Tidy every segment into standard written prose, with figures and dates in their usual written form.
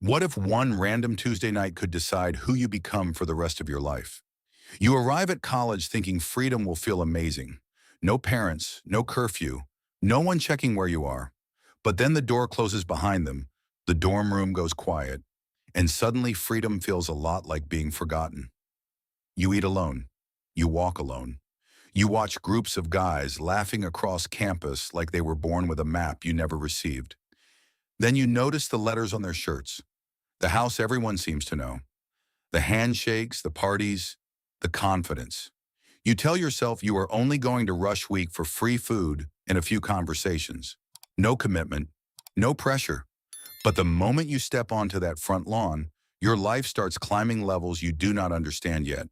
What if one random Tuesday night could decide who you become for the rest of your life? You arrive at college thinking freedom will feel amazing. No parents, no curfew, no one checking where you are. But then the door closes behind them, the dorm room goes quiet, and suddenly freedom feels a lot like being forgotten. You eat alone. You walk alone. You watch groups of guys laughing across campus like they were born with a map you never received. Then you notice the letters on their shirts, the house everyone seems to know, the handshakes, the parties, the confidence. You tell yourself you are only going to rush week for free food and a few conversations. No commitment, no pressure. But the moment you step onto that front lawn, your life starts climbing levels you do not understand yet.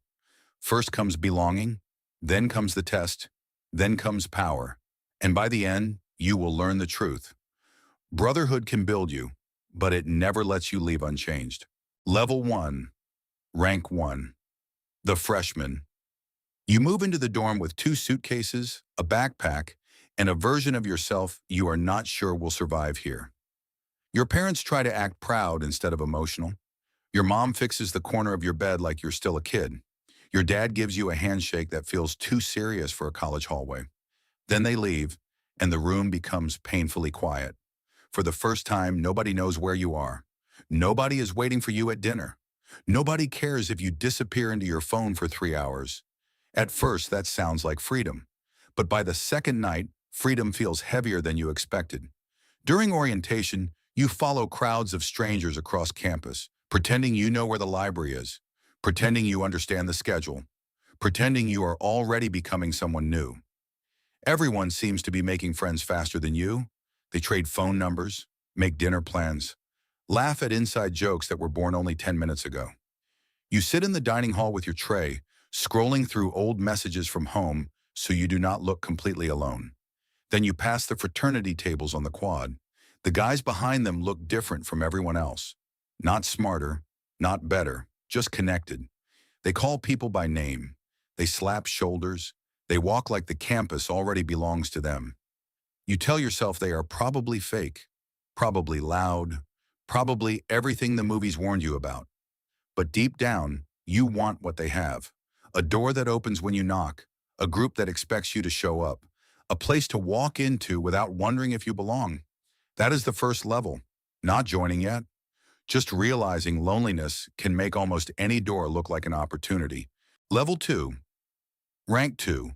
First comes belonging, then comes the test, then comes power. And by the end, you will learn the truth. Brotherhood can build you, but it never lets you leave unchanged. Level 1, Rank 1, the freshman. You move into the dorm with 2 suitcases, a backpack, and a version of yourself you are not sure will survive here. Your parents try to act proud instead of emotional. Your mom fixes the corner of your bed like you're still a kid. Your dad gives you a handshake that feels too serious for a college hallway. Then they leave, and the room becomes painfully quiet. For the first time, nobody knows where you are. Nobody is waiting for you at dinner. Nobody cares if you disappear into your phone for 3 hours. At first, that sounds like freedom. But by the second night, freedom feels heavier than you expected. During orientation, you follow crowds of strangers across campus, pretending you know where the library is, pretending you understand the schedule, pretending you are already becoming someone new. Everyone seems to be making friends faster than you. They trade phone numbers, make dinner plans, laugh at inside jokes that were born only 10 minutes ago. You sit in the dining hall with your tray, scrolling through old messages from home so you do not look completely alone. Then you pass the fraternity tables on the quad. The guys behind them look different from everyone else. Not smarter, not better, just connected. They call people by name. They slap shoulders. They walk like the campus already belongs to them. You tell yourself they are probably fake, probably loud, probably everything the movies warned you about. But deep down, you want what they have. A door that opens when you knock, a group that expects you to show up, a place to walk into without wondering if you belong. That is the first level, not joining yet. Just realizing loneliness can make almost any door look like an opportunity. Level 2, Rank 2,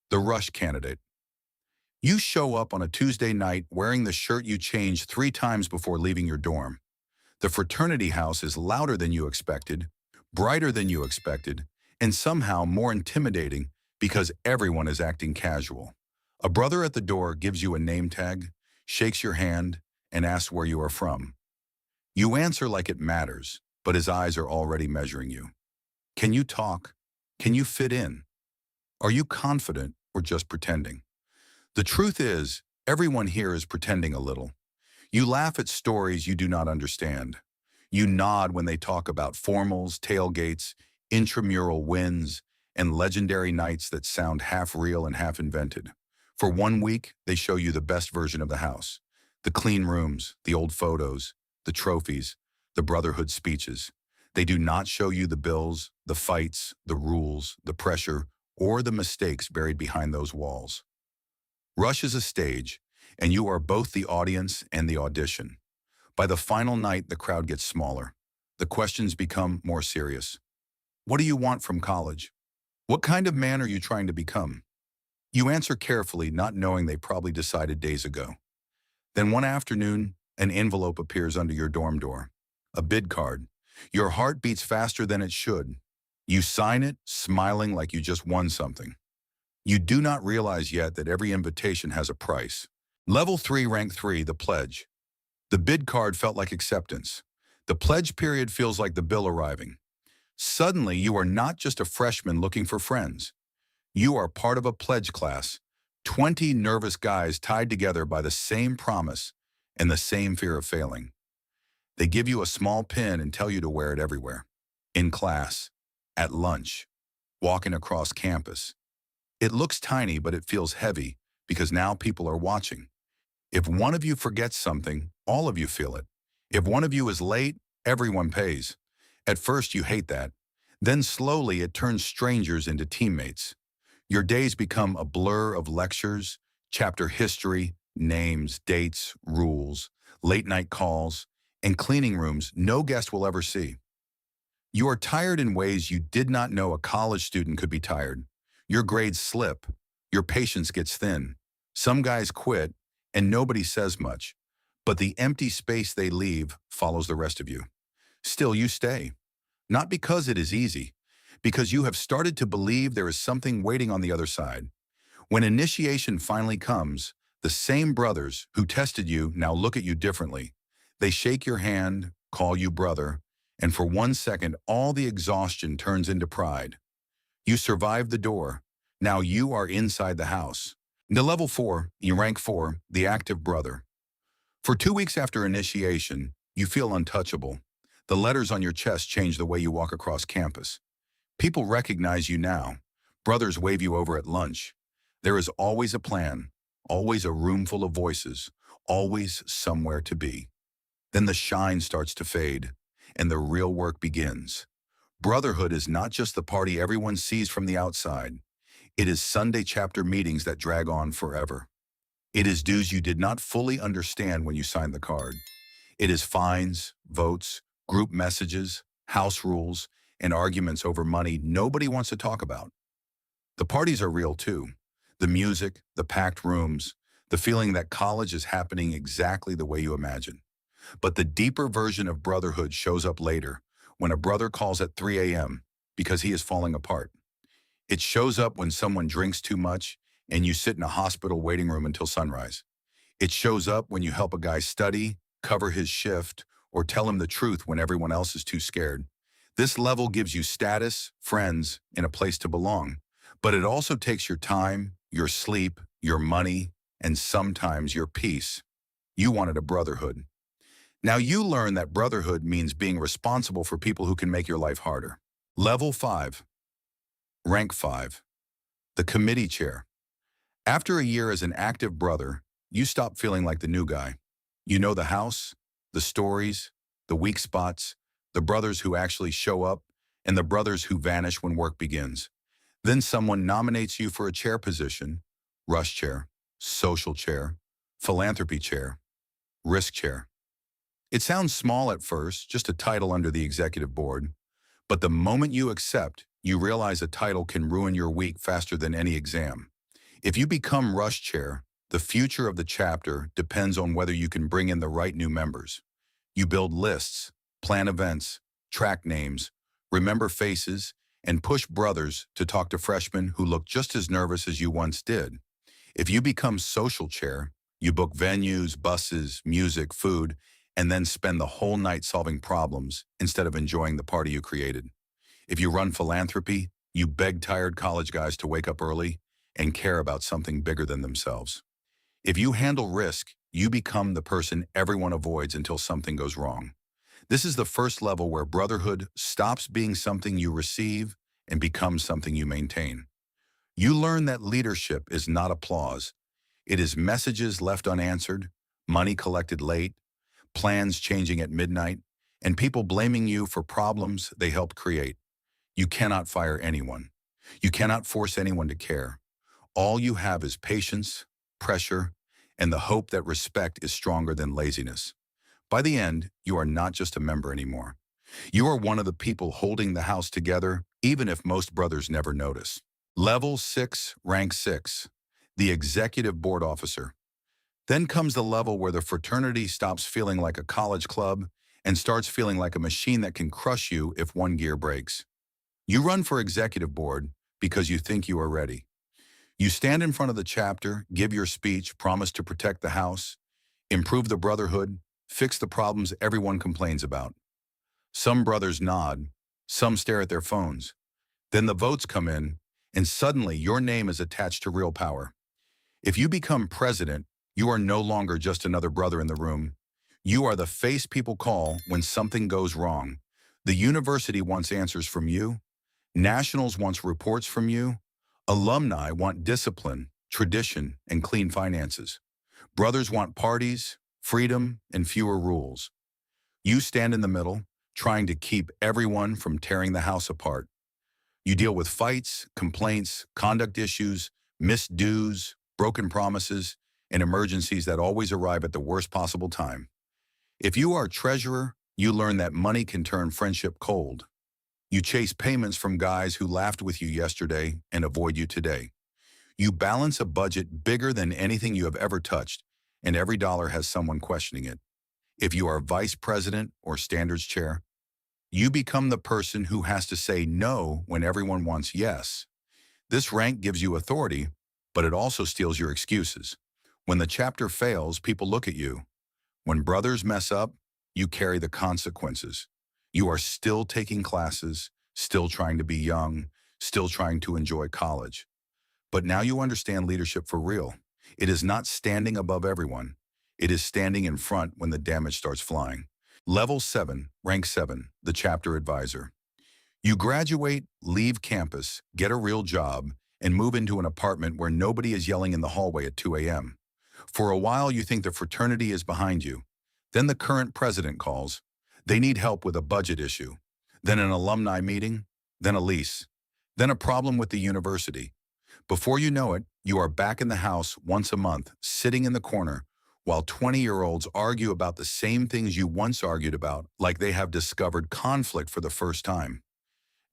the rush candidate. You show up on a Tuesday night wearing the shirt you changed 3 times before leaving your dorm. The fraternity house is louder than you expected, brighter than you expected, and somehow more intimidating because everyone is acting casual. A brother at the door gives you a name tag, shakes your hand, and asks where you are from. You answer like it matters, but his eyes are already measuring you. Can you talk? Can you fit in? Are you confident or just pretending? The truth is, everyone here is pretending a little. You laugh at stories you do not understand. You nod when they talk about formals, tailgates, intramural wins, and legendary nights that sound half real and half invented. For 1 week, they show you the best version of the house. The clean rooms, the old photos, the trophies, the brotherhood speeches. They do not show you the bills, the fights, the rules, the pressure, or the mistakes buried behind those walls. Rush is a stage, and you are both the audience and the audition. By the final night, the crowd gets smaller. The questions become more serious. What do you want from college? What kind of man are you trying to become? You answer carefully, not knowing they probably decided days ago. Then one afternoon, an envelope appears under your dorm door. A bid card. Your heart beats faster than it should. You sign it, smiling like you just won something. You do not realize yet that every invitation has a price. Level 3, Rank 3, the pledge. The bid card felt like acceptance. The pledge period feels like the bill arriving. Suddenly, you are not just a freshman looking for friends. You are part of a pledge class, 20 nervous guys tied together by the same promise and the same fear of failing. They give you a small pin and tell you to wear it everywhere. In class, at lunch, walking across campus. It looks tiny, but it feels heavy because now people are watching. If one of you forgets something, all of you feel it. If one of you is late, Everyone pays. At first you hate that. Then slowly it turns strangers into teammates. Your days become a blur of lectures, chapter history, names, dates, rules, late night calls, and cleaning rooms no guest will ever see. You are tired in ways you did not know a college student could be tired. Your grades slip. Your patience gets thin. Some guys quit, and nobody says much. But the empty space they leave follows the rest of you. Still, you stay. Not because it is easy, because you have started to believe there is something waiting on the other side. When initiation finally comes, the same brothers who tested you now look at you differently. They shake your hand, call you brother, and for 1 second, all the exhaustion turns into pride. You survived the door. Now you are inside the house. The level 4, you rank 4, the active brother. For 2 weeks after initiation, you feel untouchable. The letters on your chest change the way you walk across campus. People recognize you now. Brothers wave you over at lunch. There is always a plan, always a room full of voices, always somewhere to be. Then the shine starts to fade, and the real work begins. Brotherhood is not just the party everyone sees from the outside. It is Sunday chapter meetings that drag on forever. It is dues you did not fully understand when you signed the card. It is fines, votes, group messages, house rules, and arguments over money nobody wants to talk about. The parties are real too. The music, the packed rooms, the feeling that college is happening exactly the way you imagine. But the deeper version of brotherhood shows up later, when a brother calls at 3 a.m. because he is falling apart. It shows up when someone drinks too much and you sit in a hospital waiting room until sunrise. It shows up when you help a guy study, cover his shift, or tell him the truth when everyone else is too scared. This level gives you status, friends, and a place to belong. But it also takes your time, your sleep, your money, and sometimes your peace. You wanted a brotherhood. Now you learn that brotherhood means being responsible for people who can make your life harder. Level 5. Rank 5. The committee chair. After a year as an active brother, you stop feeling like the new guy. You know the house, the stories, the weak spots, the brothers who actually show up, and the brothers who vanish when work begins. Then someone nominates you for a chair position: rush chair, social chair, philanthropy chair, risk chair. It sounds small at first, just a title under the executive board. But the moment you accept, you realize a title can ruin your week faster than any exam. If you become rush chair, the future of the chapter depends on whether you can bring in the right new members. You build lists, plan events, track names, remember faces, and push brothers to talk to freshmen who look just as nervous as you once did. If you become social chair, you book venues, buses, music, food, and then spend the whole night solving problems instead of enjoying the party you created. If you run philanthropy, you beg tired college guys to wake up early and care about something bigger than themselves. If you handle risk, you become the person everyone avoids until something goes wrong. This is the first level where brotherhood stops being something you receive and becomes something you maintain. You learn that leadership is not applause. It is messages left unanswered, money collected late, plans changing at midnight, and people blaming you for problems they helped create. You cannot fire anyone. You cannot force anyone to care. All you have is patience, pressure, and the hope that respect is stronger than laziness. By the end, you are not just a member anymore. You are one of the people holding the house together, even if most brothers never notice. Level 6, rank 6, the executive board officer. Then comes the level where the fraternity stops feeling like a college club and starts feeling like a machine that can crush you if one gear breaks. You run for executive board because you think you are ready. You stand in front of the chapter, give your speech, promise to protect the house, improve the brotherhood, fix the problems everyone complains about. Some brothers nod, some stare at their phones. Then the votes come in, and suddenly your name is attached to real power. If you become president, you are no longer just another brother in the room. You are the face people call when something goes wrong. The university wants answers from you. Nationals wants reports from you. Alumni want discipline, tradition, and clean finances. Brothers want parties, freedom, and fewer rules. You stand in the middle, trying to keep everyone from tearing the house apart. You deal with fights, complaints, conduct issues, missed dues, broken promises, and emergencies that always arrive at the worst possible time. If you are treasurer, you learn that money can turn friendship cold. You chase payments from guys who laughed with you yesterday and avoid you today. You balance a budget bigger than anything you have ever touched, and every dollar has someone questioning it. If you are vice president or standards chair, you become the person who has to say no when everyone wants yes. This rank gives you authority, but it also steals your excuses. When the chapter fails, people look at you. When brothers mess up, you carry the consequences. You are still taking classes, still trying to be young, still trying to enjoy college. But now you understand leadership for real. It is not standing above everyone. It is standing in front when the damage starts flying. Level 7, Rank 7, the chapter advisor. You graduate, leave campus, get a real job, and move into an apartment where nobody is yelling in the hallway at 2 a.m. For a while, you think the fraternity is behind you. Then the current president calls. They need help with a budget issue. Then an alumni meeting. Then a lease. Then a problem with the university. Before you know it, you are back in the house once a month, sitting in the corner, while 20-year-olds argue about the same things you once argued about, like they have discovered conflict for the first time.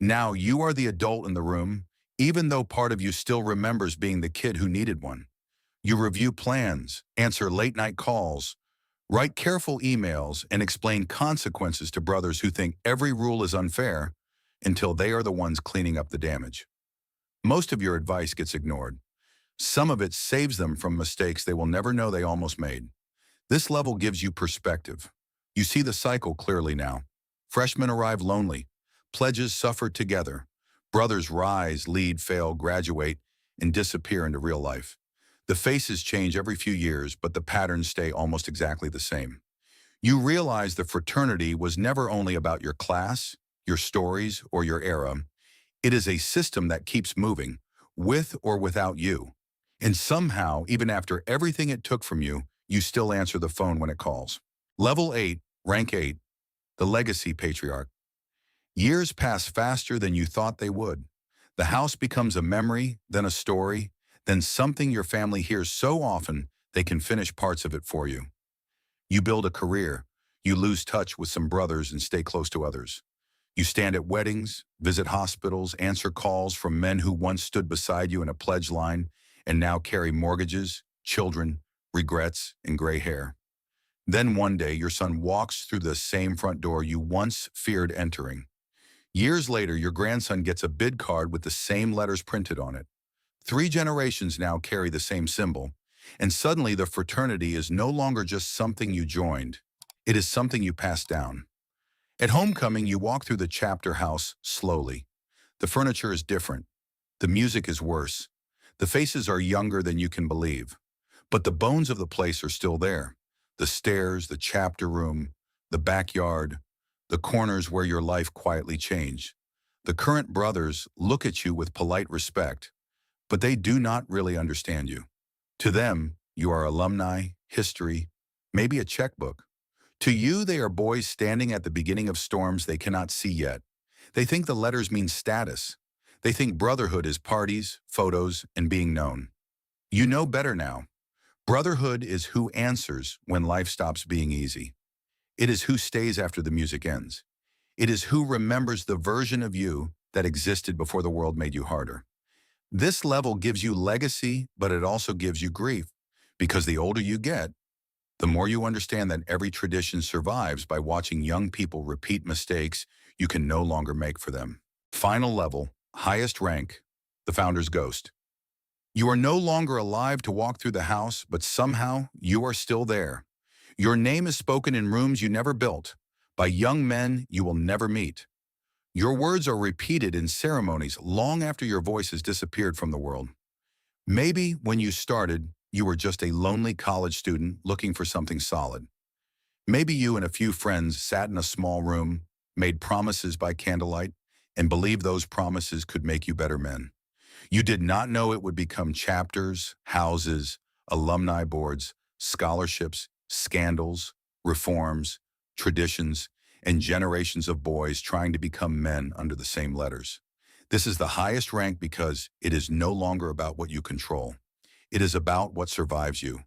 Now you are the adult in the room, even though part of you still remembers being the kid who needed one. You review plans, answer late-night calls, write careful emails, and explain consequences to brothers who think every rule is unfair until they are the ones cleaning up the damage. Most of your advice gets ignored. Some of it saves them from mistakes they will never know they almost made. This level gives you perspective. You see the cycle clearly now. Freshmen arrive lonely. Pledges suffer together. Brothers rise, lead, fail, graduate, and disappear into real life. The faces change every few years, but the patterns stay almost exactly the same. You realize the fraternity was never only about your class, your stories, or your era. It is a system that keeps moving, with or without you. And somehow, even after everything it took from you, you still answer the phone when it calls. Level 8, Rank 8, the legacy patriarch. Years pass faster than you thought they would. The house becomes a memory, then a story, then something your family hears so often they can finish parts of it for you. You build a career. You lose touch with some brothers and stay close to others. You stand at weddings, visit hospitals, answer calls from men who once stood beside you in a pledge line and now carry mortgages, children, regrets, and gray hair. Then one day, your son walks through the same front door you once feared entering. Years later, your grandson gets a bid card with the same letters printed on it. 3 generations now carry the same symbol, and suddenly the fraternity is no longer just something you joined. It is something you passed down. At homecoming, you walk through the chapter house slowly. The furniture is different. The music is worse. The faces are younger than you can believe. But the bones of the place are still there. The stairs, the chapter room, the backyard, the corners where your life quietly changed. The current brothers look at you with polite respect, but they do not really understand you. To them, you are alumni, history, maybe a checkbook. To you, they are boys standing at the beginning of storms they cannot see yet. They think the letters mean status. They think brotherhood is parties, photos, and being known. You know better now. Brotherhood is who answers when life stops being easy. It is who stays after the music ends. It is who remembers the version of you that existed before the world made you harder. This level gives you legacy, but it also gives you grief, because the older you get, the more you understand that every tradition survives by watching young people repeat mistakes you can no longer make for them. Final level, highest rank, the founder's ghost. You are no longer alive to walk through the house, but somehow you are still there. Your name is spoken in rooms you never built, by young men you will never meet. Your words are repeated in ceremonies long after your voice has disappeared from the world. Maybe when you started, you were just a lonely college student looking for something solid. Maybe you and a few friends sat in a small room, made promises by candlelight, and believed those promises could make you better men. You did not know it would become chapters, houses, alumni boards, scholarships, scandals, reforms, traditions, and generations of boys trying to become men under the same letters. This is the highest rank because it is no longer about what you control. It is about what survives you.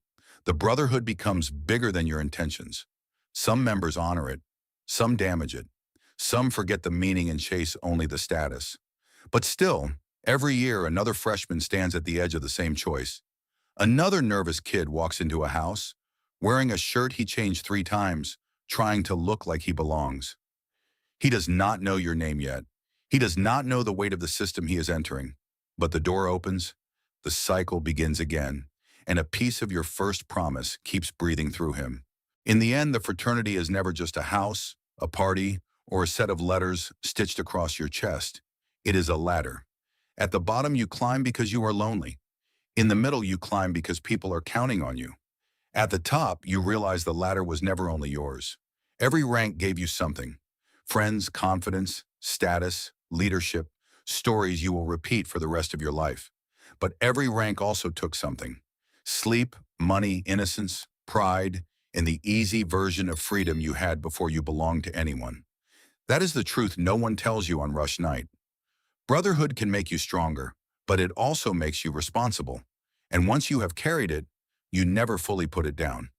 The brotherhood becomes bigger than your intentions. Some members honor it, some damage it, some forget the meaning and chase only the status. But still, every year another freshman stands at the edge of the same choice. Another nervous kid walks into a house, wearing a shirt he changed 3 times, trying to look like he belongs. He does not know your name yet. He does not know the weight of the system he is entering. But the door opens, the cycle begins again, and a piece of your first promise keeps breathing through him. In the end, the fraternity is never just a house, a party, or a set of letters stitched across your chest. It is a ladder. At the bottom, you climb because you are lonely. In the middle, you climb because people are counting on you. At the top, you realize the ladder was never only yours. Every rank gave you something: friends, confidence, status, leadership, stories you will repeat for the rest of your life. But every rank also took something: sleep, money, innocence, pride, and the easy version of freedom you had before you belonged to anyone. That is the truth no one tells you on rush night. Brotherhood can make you stronger, but it also makes you responsible. And once you have carried it, you never fully put it down.